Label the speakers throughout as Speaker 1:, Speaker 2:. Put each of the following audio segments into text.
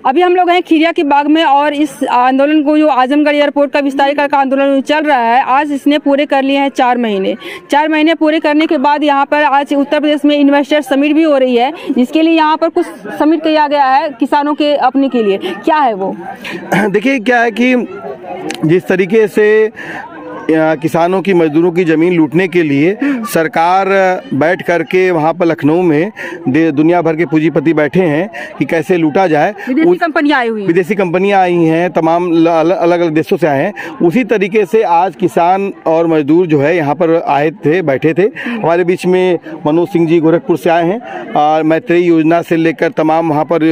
Speaker 1: अभी हम लोग हैं खीरिया के बाग में और इस आंदोलन को जो आजमगढ़ एयरपोर्ट का विस्तारीकरण का आंदोलन चल रहा है, आज इसने पूरे कर लिए हैं 4 महीने। 4 महीने पूरे करने के बाद यहाँ पर आज उत्तर प्रदेश में इन्वेस्टर समिट भी हो रही है, जिसके लिए यहाँ पर कुछ समिट किया गया है किसानों के अपने के लिए। क्या है वो?
Speaker 2: देखिए क्या है कि जिस तरीके से किसानों की मजदूरों की ज़मीन लूटने के लिए सरकार बैठ करके वहाँ पर लखनऊ में दुनिया भर के पूंजीपति बैठे हैं कि कैसे लूटा जाए।
Speaker 1: विदेशी कंपनियां आई हुई हैं,
Speaker 2: विदेशी कंपनियां आई हैं, तमाम अलग अलग देशों से आए हैं। उसी तरीके से आज किसान और मजदूर जो है यहाँ पर आए थे, बैठे थे। हमारे बीच में मनोज सिंह जी गोरखपुर से आए हैं और मैत्री योजना से लेकर तमाम वहाँ पर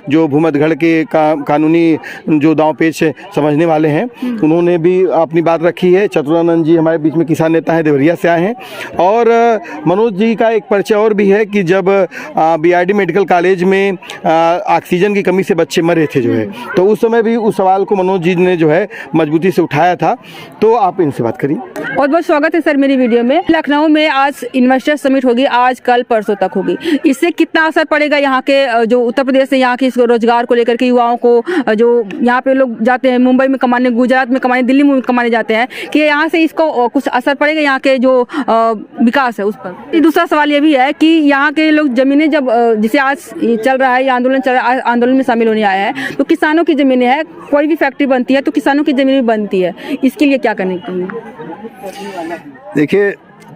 Speaker 2: जो भूमध्यगढ़ के कानूनी जो दांव पेच समझने वाले हैं, उन्होंने भी अपनी बात रखी है। चतुरानंद जी हमारे बीच में किसान नेता हैं, देवरिया से आए हैं। और मनोज जी का एक परिचय और भी है कि जब बीआरडी मेडिकल कॉलेज में ऑक्सीजन की कमी से बच्चे मरे थे जो है, तो उस समय भी उस सवाल को मनोज जी ने जो है मजबूती से उठाया था। तो आप इनसे बात करिए।
Speaker 1: बहुत बहुत स्वागत है सर मेरी वीडियो में। लखनऊ में आज इन्वेस्टर समिट होगी, आज कल परसों तक होगी। इससे कितना असर पड़ेगा यहाँ के जो उत्तर प्रदेश से यहाँ के रोजगार को लेकर के युवाओं को, जो यहाँ पे लोग जाते हैं मुंबई में कमाने, गुजरात में कमाने, दिल्ली में कमाने जाते हैं, कि यहाँ से इसको कुछ असर पड़ेगा यहाँ के जो विकास है उस पर? दूसरा सवाल ये भी है कि यहाँ के लोग जमीनें जब जिसे आज चल रहा है, ये आंदोलन चल रहा है, आंदोलन में शामिल होने आया है, तो किसानों की जमीनें हैं, कोई भी फैक्ट्री बनती है तो किसानों की जमीन भी बनती है, इसके लिए क्या करने के लिए?
Speaker 3: देखिए,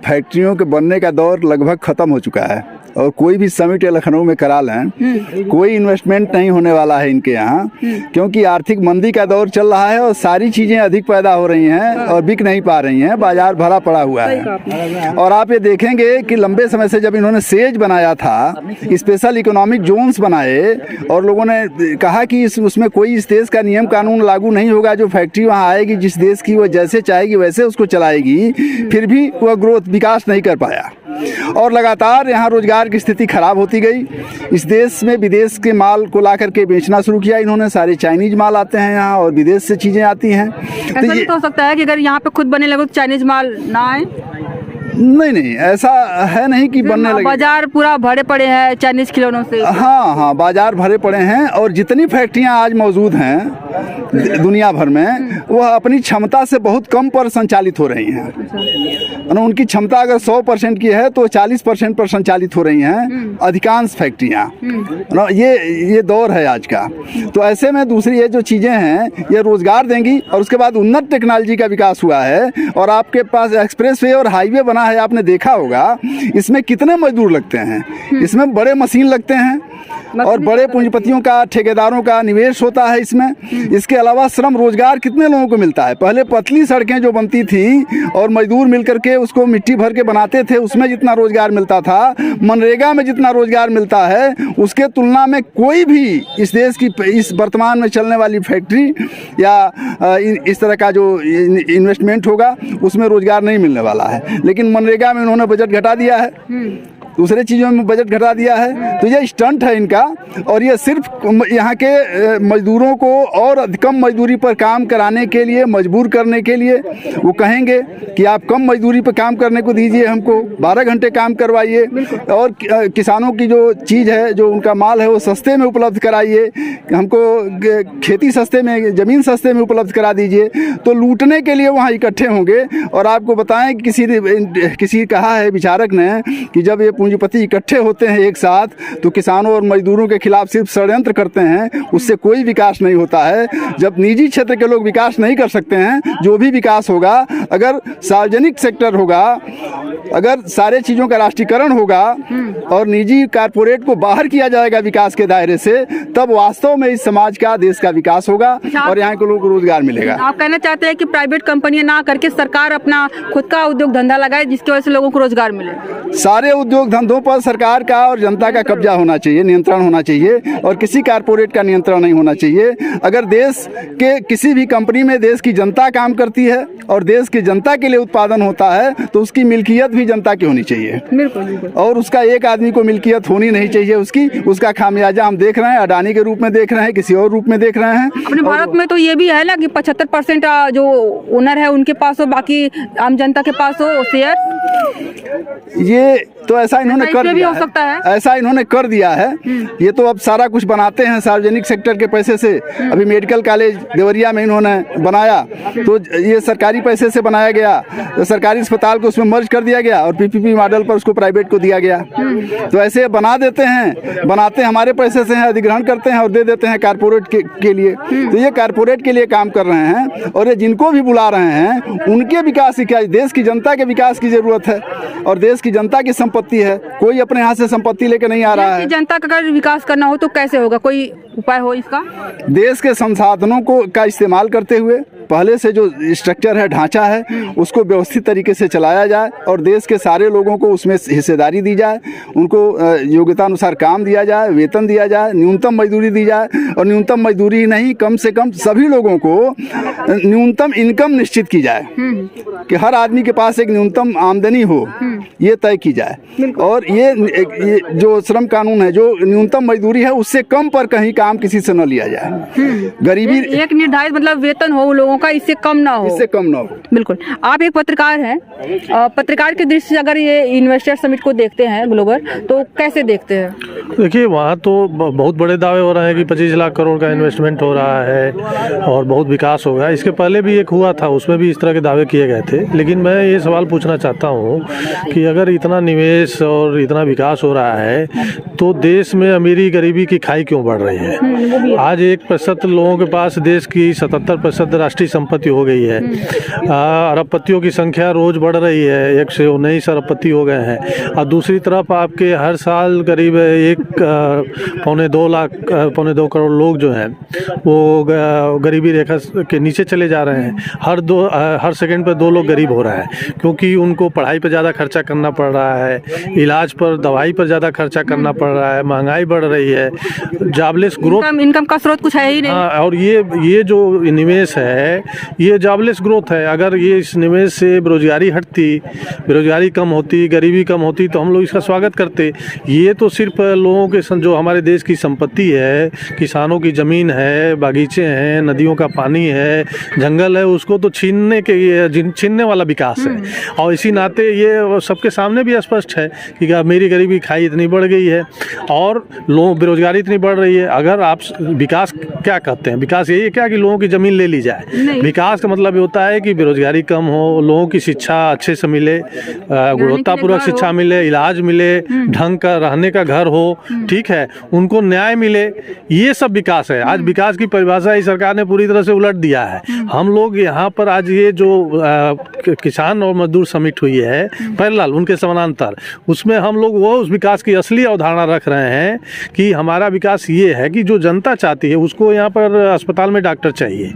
Speaker 3: फैक्ट्रियों के बनने का दौर लगभग ख़त्म हो चुका है और कोई भी समिट लखनऊ में करा लें, कोई इन्वेस्टमेंट नहीं होने वाला है इनके यहाँ, क्योंकि आर्थिक मंदी का दौर चल रहा है और सारी चीज़ें अधिक पैदा हो रही हैं और बिक नहीं पा रही हैं, बाजार भरा पड़ा हुआ है। और आप ये देखेंगे कि लंबे समय से जब इन्होंने सेज बनाया था, स्पेशल इकोनॉमिक जोन्स बनाए और लोगों ने कहा कि उसमें कोई इस देश का नियम कानून लागू नहीं होगा, जो फैक्ट्री वहाँ आएगी जिस देश की वो जैसे चाहेगी वैसे उसको चलाएगी, फिर भी वह ग्रोथ विकास नहीं कर पाया और लगातार यहाँ रोजगार की स्थिति खराब होती गई। इस देश में विदेश के माल को ला करके बेचना शुरू किया इन्होंने, सारे चाइनीज माल आते हैं यहाँ और विदेश से चीज़ें आती हैं।
Speaker 1: ऐसा तो नहीं हो सकता है कि अगर यहाँ पे खुद बनने लगे तो चाइनीज माल ना आए?
Speaker 3: नहीं, ऐसा है नहीं कि बनने लगे।
Speaker 1: बाजार पूरा भरे पड़े हैं चाइनीज खिलौनों से।
Speaker 3: हाँ, बाजार भरे पड़े हैं और जितनी फैक्ट्रियां आज मौजूद हैं दुनिया भर में, वह अपनी क्षमता से बहुत कम पर संचालित हो रही हैं। उनकी क्षमता अगर 100% की है तो 40% पर संचालित हो रही हैं अधिकांश फैक्ट्रियां। ये दौर है आज का। तो ऐसे में दूसरी ये जो चीज़ें हैं ये रोजगार देंगी और उसके बाद उन्नत टेक्नोलॉजी का विकास हुआ है और आपके पास एक्सप्रेसवे और हाईवे बना है, आपने देखा होगा। इसमें कितने मजदूर लगते हैं, इसमें बड़े मशीन लगते हैं और बड़े पूंजीपतियों का, ठेकेदारों का निवेश होता है इसमें। इसके अलावा श्रम रोजगार कितने लोगों को मिलता है। पहले पतली सड़कें जो बनती थी और मजदूर मिलकर के उसको मिट्टी भर के बनाते थे, उसमें जितना रोजगार मिलता था, मनरेगा में जितना रोजगार मिलता है, उसके तुलना में कोई भी इस देश की इस वर्तमान में चलने वाली फैक्ट्री या इस तरह का जो इन्वेस्टमेंट होगा उसमें रोजगार नहीं मिलने वाला है। लेकिन मनरेगा में उन्होंने बजट घटा दिया है, दूसरे चीज़ों में बजट घटा दिया है। तो ये स्टंट है इनका और ये सिर्फ यहाँ के मजदूरों को और कम मजदूरी पर काम कराने के लिए, मजबूर करने के लिए। वो कहेंगे कि आप कम मजदूरी पर काम करने को दीजिए, हमको 12 घंटे काम करवाइए और किसानों की जो चीज़ है, जो उनका माल है वो सस्ते में उपलब्ध कराइए, हमको खेती सस्ते में, ज़मीन सस्ते में उपलब्ध करा दीजिए। तो लूटने के लिए वहाँ इकट्ठे होंगे। और आपको बताएं किसी कहा है विचारक ने कि जब ये पूंजीपति इकट्ठे होते हैं एक साथ तो किसानों और मजदूरों के खिलाफ सिर्फ षड्यंत्र करते हैं, उससे कोई विकास नहीं होता है। जब निजी क्षेत्र के लोग विकास नहीं कर सकते हैं, जो भी विकास होगा, अगर सार्वजनिक सेक्टर होगा, अगर सारे चीज़ों का राष्ट्रीयकरण होगा और निजी कारपोरेट को बाहर किया जाएगा विकास के दायरे से, तब वास्तव में इस समाज का, देश का विकास होगा और यहाँ के लोगों को रोजगार मिलेगा।
Speaker 1: आप कहना चाहते हैं कि प्राइवेट कंपनियां ना करके सरकार अपना खुद का उद्योग धंधा लगाए, जिसकी वजह से लोगों को रोजगार मिले?
Speaker 3: सारे उद्योग धंधों पर सरकार का और जनता का कब्जा होना चाहिए, नियंत्रण होना चाहिए और किसी कारपोरेट का नियंत्रण नहीं होना चाहिए। अगर देश के किसी भी कंपनी में देश की जनता काम करती है और देश की जनता के लिए उत्पादन होता है तो उसकी मिल्कियत भी जनता की होनी चाहिए।
Speaker 1: बिल्कुल। और
Speaker 3: उसका एक आदमी को मिल्कियत होनी नहीं चाहिए उसका खामियाजा हम देख रहे हैं, अडानी के रूप में देख रहे हैं, किसी और रूप में देख रहे हैं।
Speaker 1: अपने भारत में तो ये भी है ना कि 75% जो ओनर है उनके पास हो, बाकी आम जनता के पास हो शेयर।
Speaker 3: ये तो ऐसा इन्होंने कर
Speaker 1: इसमें भी
Speaker 3: दिया
Speaker 1: हो सकता है।
Speaker 3: ऐसा इन्होंने कर दिया है। ये तो अब सारा कुछ बनाते हैं सार्वजनिक सेक्टर के पैसे से। अभी मेडिकल कॉलेज देवरिया में इन्होंने बनाया तो ये सरकारी पैसे से बनाया गया, तो सरकारी अस्पताल को उसमें मर्ज कर दिया गया और पीपीपी मॉडल पर उसको प्राइवेट को दिया गया। तो ऐसे बना देते हैं, बनाते हमारे पैसे से हैं, अधिग्रहण करते हैं और दे देते हैं कारपोरेट के लिए। तो ये कारपोरेट के लिए काम कर रहे हैं और ये जिनको भी बुला रहे हैं उनके विकास की क्या, देश की जनता के विकास की जरूरत है और देश की जनता की संपत्ति है। कोई अपने यहाँ से संपत्ति लेकर नहीं आ रहा है।
Speaker 1: जनता का अगर विकास करना हो तो कैसे होगा, कोई उपाय हो इसका?
Speaker 3: देश के संसाधनों को का इस्तेमाल करते हुए पहले से जो स्ट्रक्चर है, ढांचा है, उसको व्यवस्थित तरीके से चलाया जाए और देश के सारे लोगों को उसमें हिस्सेदारी दी जाए, उनको योग्यता अनुसार काम दिया जाए, वेतन दिया जाए, न्यूनतम मजदूरी दी जाए और न्यूनतम मजदूरी ही नहीं, कम से कम सभी लोगों को न्यूनतम इनकम निश्चित की जाए कि हर आदमी के पास एक न्यूनतम आमदनी हो, ये तय की जाए। और ये जो श्रम कानून है, जो न्यूनतम मजदूरी है उससे कम पर कहीं काम किसी से न लिया जाए। गरीबी
Speaker 1: एक निर्धारित मतलब वेतन हो लोगों का, इससे कम ना हो,
Speaker 3: इससे कम ना हो।
Speaker 1: बिल्कुल। आप एक पत्रकार हैं, पत्रकार की दृष्टि से अगर ये इन्वेस्टर समिट को देखते हैं ग्लोबल, तो कैसे देखते हैं?
Speaker 4: देखिए, वहाँ तो बहुत बड़े दावे हो रहे हैं कि 25 लाख करोड़ का इन्वेस्टमेंट हो रहा है और बहुत विकास हो गया। इसके पहले भी एक हुआ था, उसमें भी इस तरह के दावे किए गए थे। लेकिन मैं ये सवाल पूछना चाहता हूँ कि अगर इतना निवेश और इतना विकास हो रहा है तो देश में अमीरी गरीबी की खाई क्यों बढ़ रही है? आज 1% लोगों के पास देश की 77% राष्ट्रीय संपत्ति हो गई है। अरबपतियों की संख्या रोज बढ़ रही है, 1 से 19 अरबपति हो गए हैं। और दूसरी तरफ आपके हर साल करीब 1.25 करोड़ लोग जो हैं वो गरीबी रेखा के नीचे चले जा रहे हैं। हर सेकंड पे 2 लोग गरीब हो रहे हैं क्योंकि उनको पढ़ाई पर ज़्यादा खर्चा करना पड़ रहा है, इलाज पर, दवाई पर ज़्यादा खर्चा करना पड़ रहा है, महंगाई बढ़ रही है, जॉबलेस ग्रोथ,
Speaker 1: इनकम का स्रोत कुछ है ही नहीं।
Speaker 4: और ये जो निवेश है ये जॉबलेस ग्रोथ है। अगर ये इस निवेश से बेरोजगारी हटती, बेरोजगारी कम होती, गरीबी कम होती तो हम लोग इसका स्वागत करते। ये तो सिर्फ लोगों के जो हमारे देश की संपत्ति है, किसानों की ज़मीन है, बागीचे हैं, नदियों का पानी है, जंगल है, उसको तो छीनने वाला विकास है। और इसी नाते ये सबके सामने भी स्पष्ट है कि मेरी गरीबी खाई इतनी बढ़ गई है और लोग बेरोजगारी इतनी बढ़ रही है। अगर आप विकास क्या कहते हैं? विकास यही है क्या कि लोगों की ज़मीन ले ली जाए? विकास का मतलब ये होता है कि बेरोजगारी कम हो, लोगों की शिक्षा अच्छे से मिले, गुणवत्तापूर्वक शिक्षा मिले, इलाज मिले, ढंग का रहने का घर हो, ठीक है, उनको न्याय मिले, ये सब विकास है। आज विकास की परिभाषा इस सरकार ने पूरी तरह से उलट दिया है। हम लोग यहाँ पर आज ये जो किसान और मजदूर समिट हुई है पैरेलल, उनके समानांतर, उसमें हम लोग वो उस विकास की असली अवधारणा रख रहे हैं कि हमारा विकास ये है कि जो जनता चाहती है उसको यहाँ पर अस्पताल में डॉक्टर चाहिए।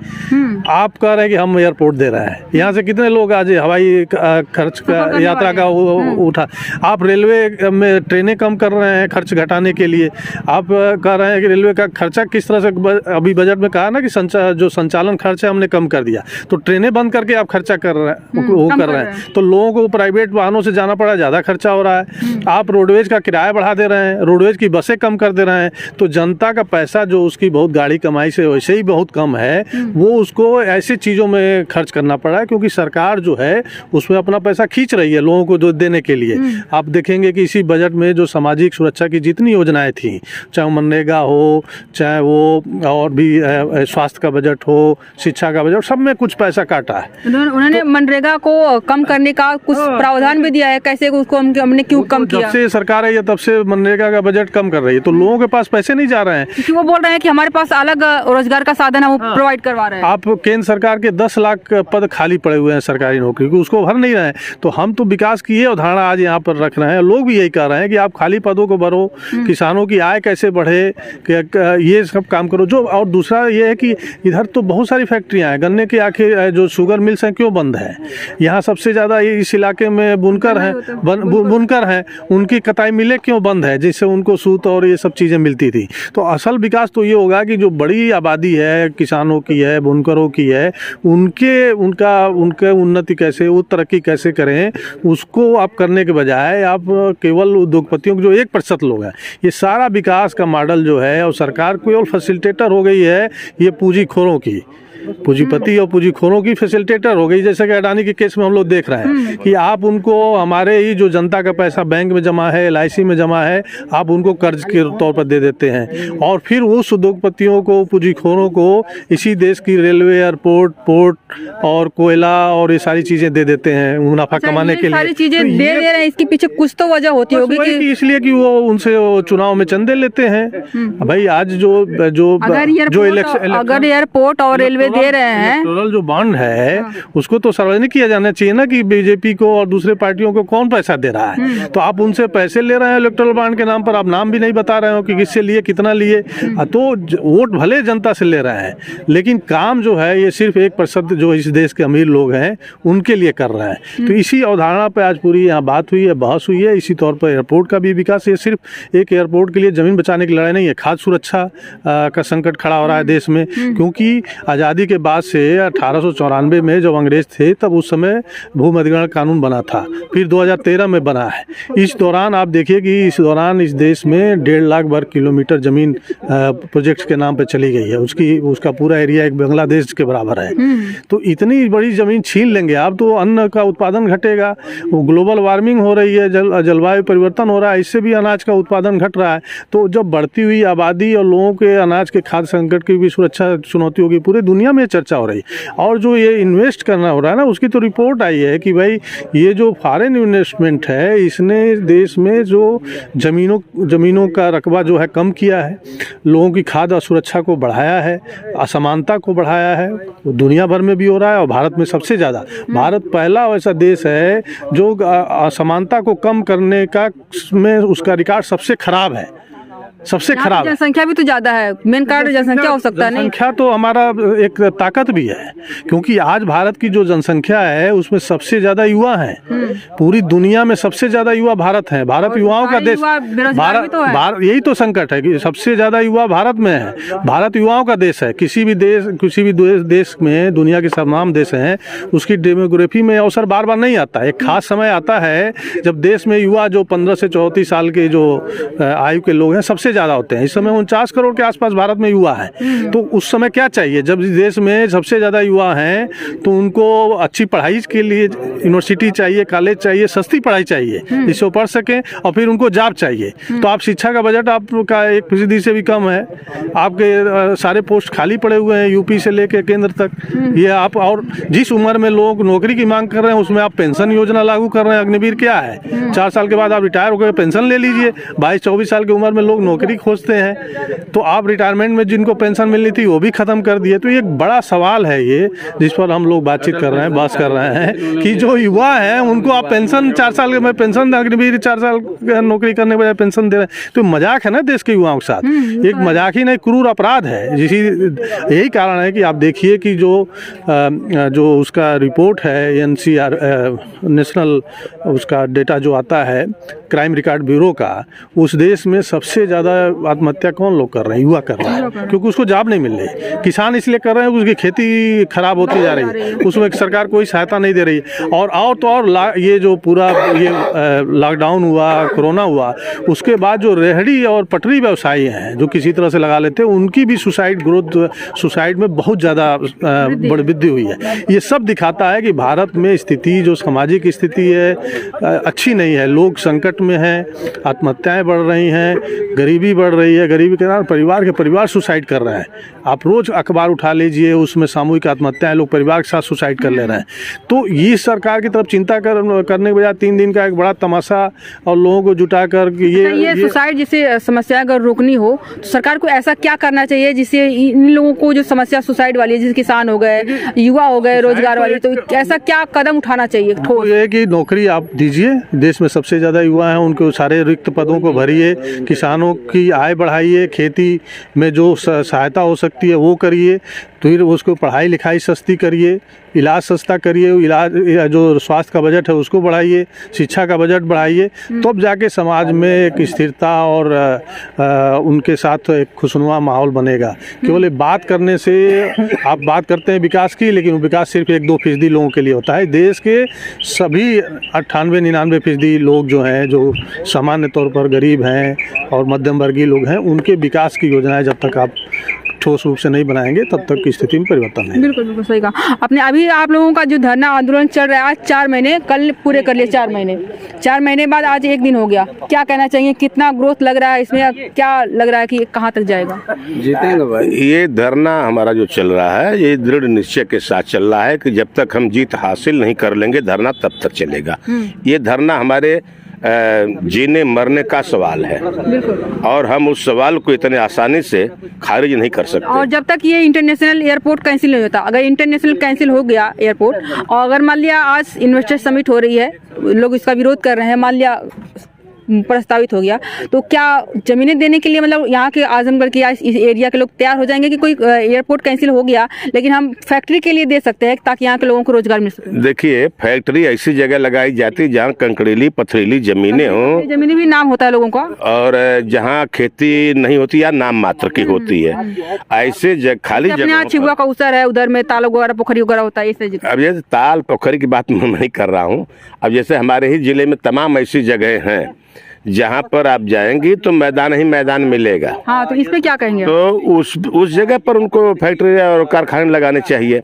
Speaker 4: आप कह रहे हैं कि हम एयरपोर्ट दे रहे हैं, यहाँ से कितने लोग आज हवाई खर्च का, यात्रा का उठा, आप रेलवे में ट्रेनें कम कर रहे हैं खर्च घटाने के लिए। आप कह रहे हैं कि रेलवे का खर्चा किस तरह से, अभी बजट में कहा ना कि जो संचालन खर्च है हमने कम कर दिया, तो ट्रेनें बंद करके आप खर्चा कर रहे हैं, वो कर रहे हैं, तो लोगों को प्राइवेट वाहनों से जाना पड़ा, ज़्यादा खर्चा हो रहा है। आप रोडवेज का किराया बढ़ा दे रहे हैं, रोडवेज की बसें कम कर दे रहे हैं, तो जनता का पैसा जो उसकी बहुत गाड़ी कमाई से वैसे ही बहुत कम है, वो उसको ऐसी चीज़ों में खर्च करना पड़ा है क्योंकि सरकार जो है उसमें अपना पैसा खींच रही है लोगों को देने के लिए। आप देखेंगे कि इसी बजट में जो सामाजिक सुरक्षा की जितनी योजनाएं थी, चाहे मनरेगा हो, चाहे वो और भी स्वास्थ्य का बजट हो, शिक्षा का बजट, सब में कुछ पैसा काटा है।
Speaker 1: उन्होंने मनरेगा को कम करने का कुछ प्रावधान भी दिया है, कैसे उसको हमने क्यों कम किया?
Speaker 4: जब से सरकार है तब से मनरेगा का बजट कम कर रही है, तो लोगों के पास पैसे नहीं जा रहे हैं
Speaker 1: क्योंकि वो बोल रहे हैं कि हमारे पास अलग रोजगार का साधन है, वो प्रोवाइड करवा रहे हैं।
Speaker 4: आप केंद्र सरकार के 10 लाख पद खाली पड़े हुए हैं सरकारी नौकरी को, उसको भर नहीं रहे हैं। तो हम तो विकास की ये अवधारणा आज यहाँ पर रख रहे हैं, लोग भी यही कह रहे हैं कि आप खाली पदों को भरो, किसानों की आय कैसे बढ़े, ये सब काम करो। जो और दूसरा ये है कि इधर तो बहुत सारी फैक्ट्रियाँ हैं, गन्ने के आखिर जो शुगर मिल्स हैं क्यों बंद है? यहाँ सबसे ज़्यादा इस इलाके में बुनकर हैं, उनकी कटाई मिलें क्यों बंद है, जिससे उनको सूत और ये सब चीज़ें मिलती थी। तो असल विकास तो ये होगा कि जो बड़ी आबादी है, किसानों की है, बुनकरों की है, उनके उन्नति कैसे, वो तरक्की कैसे करें, उसको आप करने के बजाय आप केवल उद्योगपतियों के जो 1% लोग हैं, ये सारा विकास का मॉडल जो है, और सरकार केवल फैसिलिटेटर हो गई है ये पूंजीखोरों की। पूंजीपति और पूंजीखोरों की फैसिलिटेटर हो गई। जैसे कि अडानी के केस में हम लोग देख रहे हैं कि आप उनको हमारे ही जो जनता का पैसा बैंक में जमा है, LIC में जमा है, आप उनको कर्ज के तौर पर दे देते हैं और फिर उस उद्योगपतियों को, पूंजीखोरों को इसी देश की रेलवे, एयरपोर्ट, पोर्ट और कोयला और ये सारी चीजें दे देते हैं मुनाफा कमाने के लिए।
Speaker 1: सारी चीजें
Speaker 4: तो
Speaker 1: दे
Speaker 4: ये-
Speaker 1: रहे हैं, इसके पीछे कुछ तो वजह होती होगी कि
Speaker 4: इसलिए कि वो उनसे वो चुनाव में चंदे लेते हैं। भाई आज जो
Speaker 1: अगर एयरपोर्ट और रेलवे दे रहे हैं,
Speaker 4: इलेक्टोरल जो बॉन्ड है उसको तो सार्वजनिक किया जाना चाहिए ना कि बीजेपी को और दूसरे पार्टियों को कौन पैसा दे रहा है। तो आप उनसे पैसे ले रहे हैं इलेक्टोरल बॉन्ड के नाम पर, आप नाम भी नहीं बता रहे हो कि किससे लिए, कितना लिए। तो वोट भले जनता से ले रहे हैं, लेकिन काम जो है ये सिर्फ 1% जो इस देश के अमीर लोग हैं उनके लिए कर रहे हैं। तो इसी अवधारणा पे आज पूरी यहाँ बात हुई है, बहस हुई है। इसी तौर पर एयरपोर्ट का भी विकास, ये सिर्फ एक एयरपोर्ट के लिए जमीन बचाने की लड़ाई नहीं है, खाद्य सुरक्षा का संकट खड़ा हो रहा है देश में। क्योंकि आज़ादी के बाद से 1894 में जब अंग्रेज थे तब उस समय भूमि अधिग्रहण कानून बना था, फिर 2013 में बना है। इस दौरान आप देखिए कि इस दौरान इस देश में 1.5 लाख वर्ग किलोमीटर जमीन प्रोजेक्ट्स के नाम पे चली गई है। उसका पूरा एरिया एक बांग्लादेश के बराबर है। तो इतनी बड़ी जमीन छीन लेंगे आप तो अन्न का उत्पादन घटेगा। ग्लोबल वार्मिंग हो रही है, जलवायु परिवर्तन हो रहा है, इससे भी अनाज का उत्पादन घट रहा है। तो जब बढ़ती हुई आबादी और लोगों के अनाज के खाद्य संकट की भी सुरक्षा चुनौती होगी, पूरे दुनिया में चर्चा हो रही है। और जो ये इन्वेस्ट करना हो रहा है ना, उसकी तो रिपोर्ट आई है कि भाई ये जो फॉरेन इन्वेस्टमेंट है इसने देश में जो जमीनों का रकबा जो है कम किया है, लोगों की खाद्य असुरक्षा को बढ़ाया है, असमानता को बढ़ाया है। वो दुनिया भर में भी हो रहा है और भारत में सबसे ज़्यादा। भारत पहला ऐसा देश है जो असमानता को कम करने का में उसका रिकॉर्ड सबसे खराब है, सबसे
Speaker 1: यहाँ
Speaker 4: खराब
Speaker 1: पे
Speaker 4: है।
Speaker 1: जनसंख्या भी तो ज्यादा है, मेन कारण जनसंख्या हो सकता है। नहीं,
Speaker 4: जनसंख्या तो हमारा एक ताकत भी है, क्योंकि आज भारत की जो जनसंख्या है उसमें सबसे ज्यादा युवा हैं। पूरी दुनिया में सबसे ज्यादा युवा भारत हैं। भारत युवाओं का देश, भारत यही तो संकट है कि सबसे ज्यादा युवा भारत में है। भारत युवाओं का देश है। किसी भी देश में, दुनिया के तमाम देश हैं, उसकी डेमोग्राफी में अवसर बार बार नहीं आता। एक खास समय आता है जब देश में युवा जो 15 से 34 साल के जो आयु के लोग हैं सबसे ज़्यादा होते हैं। इस समय 49 करोड़ के आसपास भारत में युवा है। तो उस समय क्या चाहिए, जब देश में सबसे ज़्यादा युवा हैं तो उनको अच्छी पढ़ाई के लिए यूनिवर्सिटी चाहिए, कॉलेज चाहिए, सस्ती पढ़ाई चाहिए जिससे वो पढ़ सकें, और फिर उनको जॉब चाहिए। तो आप शिक्षा का बजट आपका 1% से भी कम है। आपके सारे पोस्ट खाली पड़े हुए हैं यूपी से लेकर केंद्र तक। ये आप, और जिस उम्र में लोग नौकरी की मांग कर रहे हैं उसमें आप पेंशन योजना लागू कर रहे हैं। अग्निवीर क्या है, 4 साल के बाद आप रिटायर होकर पेंशन ले लीजिए। 22-24 साल की उम्र में लोग नौकरी खोजते हैं, तो आप रिटायरमेंट में जिनको पेंशन मिलनी थी वो भी खत्म कर दिए। तो ये एक बड़ा सवाल है ये, जिस पर हम लोग बातचीत कर रहे हैं, बात कर रहे हैं कि जो युवा हैं उनको आप पेंशन 4 साल में पेंशन, अग्निवीर 4 साल नौकरी करने के बजाय पेंशन दे रहे हैं। तो मजाक है ना देश के युवाओं के साथ। एक मजाक ही नहीं, क्रूर अपराध है। यही कारण है कि आप देखिए कि जो उसका रिपोर्ट है NCR नेशनल उसका डेटा जो आता है क्राइम रिकॉर्ड ब्यूरो का, उस देश में सबसे ज़्यादा आत्महत्या कौन लोग कर रहे हैं, युवा कर रहे हैं, क्योंकि उसको जॉब नहीं मिल रही। किसान इसलिए कर रहे हैं उसकी खेती खराब होती जा रही है, उसमें सरकार कोई सहायता नहीं दे रही। और तो और ये जो पूरा ये लॉकडाउन हुआ, कोरोना हुआ, उसके बाद जो रेहड़ी और पटरी व्यवसायी हैं जो किसी तरह से लगा लेते हैं, उनकी भी सुसाइड में बहुत ज़्यादा बड़ी वृद्धि हुई है। ये सब दिखाता है कि भारत में स्थिति, जो सामाजिक स्थिति है, अच्छी नहीं है। लोग संकट में हैं, आत्महत्याएं बढ़ रही हैं, गरीबी बढ़ रही है। गरीबी के कारण परिवार सुसाइड कर रहे हैं। आप रोज अखबार उठा लीजिए, उसमें सामूहिक आत्महत्याएं, लोग परिवार के साथ सुसाइड कर ले रहे हैं। तो ये सरकार की तरफ चिंता करने के बजाय 3 दिन का एक बड़ा तमाशा और लोगों को जुटा कर ये
Speaker 1: सुसाइड जैसे समस्या अगर रोकनी हो तो सरकार को ऐसा क्या करना चाहिए जिससे इन लोगों को जो समस्या सुसाइड वाली है, जैसे किसान हो गए, युवा हो गए, रोजगार वाली, तो ऐसा क्या कदम उठाना चाहिए?
Speaker 4: तो ये कि नौकरी आप दीजिए, देश में सबसे ज़्यादा युवा हैं, उनको सारे रिक्त पदों को भरिए, किसानों की आय बढ़ाइए, खेती में जो सहायता हो सकती है वो करिए, फिर उसको पढ़ाई लिखाई सस्ती करिए, इलाज सस्ता करिए, इलाज जो स्वास्थ्य का बजट है उसको बढ़ाइए, शिक्षा का बजट बढ़ाइए, तब जाके समाज में एक स्थिरता और उनके साथ एक खुशनुमा माहौल बनेगा। केवल बात करने से, आप बात करते हैं विकास की, लेकिन विकास सिर्फ 1-2% लोगों के लिए होता है। देश के सभी 98-99% लोग जो हैं, जो सामान्य तौर पर गरीब हैं और मध्यम वर्गीय लोग हैं, उनके विकास की योजनाएं जब तक आप ठोस रूप से नहीं बनाएंगे तब तक की स्थिति में परिवर्तन नहीं।
Speaker 1: बिल्कुल बिल्कुल सही कहा आपने। अभी आप लोगों का जो धरना आंदोलन चल रहा है आज 4 महीने, कल पूरे कर लिए 4 महीने बाद आज एक दिन हो गया, क्या कहना चाहिए, कितना ग्रोथ लग रहा है इसमें, क्या लग रहा है कि कहाँ तक जाएगा?
Speaker 5: जीतेंगे भाई। ये धरना हमारा जो चल रहा है ये दृढ़ निश्चय के साथ चल रहा है कि जब तक हम जीत हासिल नहीं कर लेंगे धरना तब तक चलेगा। ये धरना हमारे जीने मरने का सवाल है और हम उस सवाल को इतने आसानी से खारिज नहीं कर सकते।
Speaker 1: और जब तक ये इंटरनेशनल एयरपोर्ट कैंसिल नहीं होता, अगर इंटरनेशनल कैंसिल हो गया एयरपोर्ट और अगर मान लिया आज इन्वेस्टर समिट हो रही है, लोग इसका विरोध कर रहे हैं, मान लिया प्रस्तावित हो गया, तो क्या जमीनें देने के लिए मतलब यहाँ के आजमगढ़ के या इस एरिया के लोग तैयार हो जाएंगे कि कोई एयरपोर्ट कैंसिल हो गया लेकिन हम फैक्ट्री के लिए दे सकते हैं ताकि यहाँ के लोगों को रोजगार मिल सके?
Speaker 5: देखिए, फैक्ट्री ऐसी जगह लगाई जाती है जहाँ कंकड़ीली पथरीली जमीनें हों,
Speaker 1: जमीनें भी नाम होता है लोगों का,
Speaker 5: और जहाँ खेती नहीं होती या नाम मात्र की होती है, ऐसे खाली
Speaker 1: अपने यहाँ छिगुआ का उसर है, उधर में ताल वगैरह पोखरी वगैरह होता है। इस
Speaker 5: अब ये ताल पोखरी की बात मैं नहीं कर रहा हूँ। अब जैसे हमारे ही जिले में तमाम ऐसी जगह हैं जहाँ पर आप जाएंगी तो मैदान ही मैदान मिलेगा।
Speaker 1: हाँ, तो इस पे क्या कहेंगे?
Speaker 5: तो उस जगह पर उनको फैक्ट्री और कारखाने लगाने चाहिए।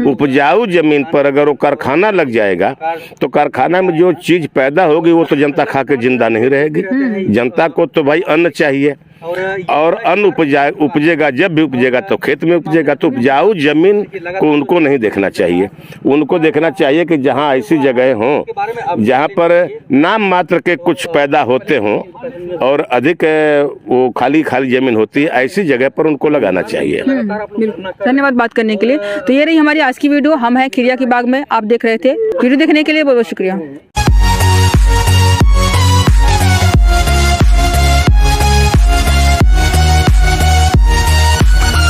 Speaker 5: उपजाऊ जमीन पर अगर वो कारखाना लग जाएगा तो कारखाना में जो चीज पैदा होगी वो तो जनता खा के जिंदा नहीं रहेगी। जनता को तो भाई अन्न चाहिए और अन्न उपजेगा, जब भी उपजेगा तो खेत में उपजेगा। तो उपजाऊ जमीन को उनको नहीं देखना चाहिए, उनको देखना चाहिए कि जहाँ ऐसी जगह हों जहाँ पर नाम मात्र के कुछ पैदा होते हों और अधिक वो खाली जमीन होती है, ऐसी जगह पर उनको लगाना चाहिए।
Speaker 1: बिल्कुल, धन्यवाद बात करने के लिए। तो ये रही हमारी आज की वीडियो। हम हैं खिरिया के बाग में, आप देख रहे थे। वीडियो देखने के लिए बहुत बहुत शुक्रिया।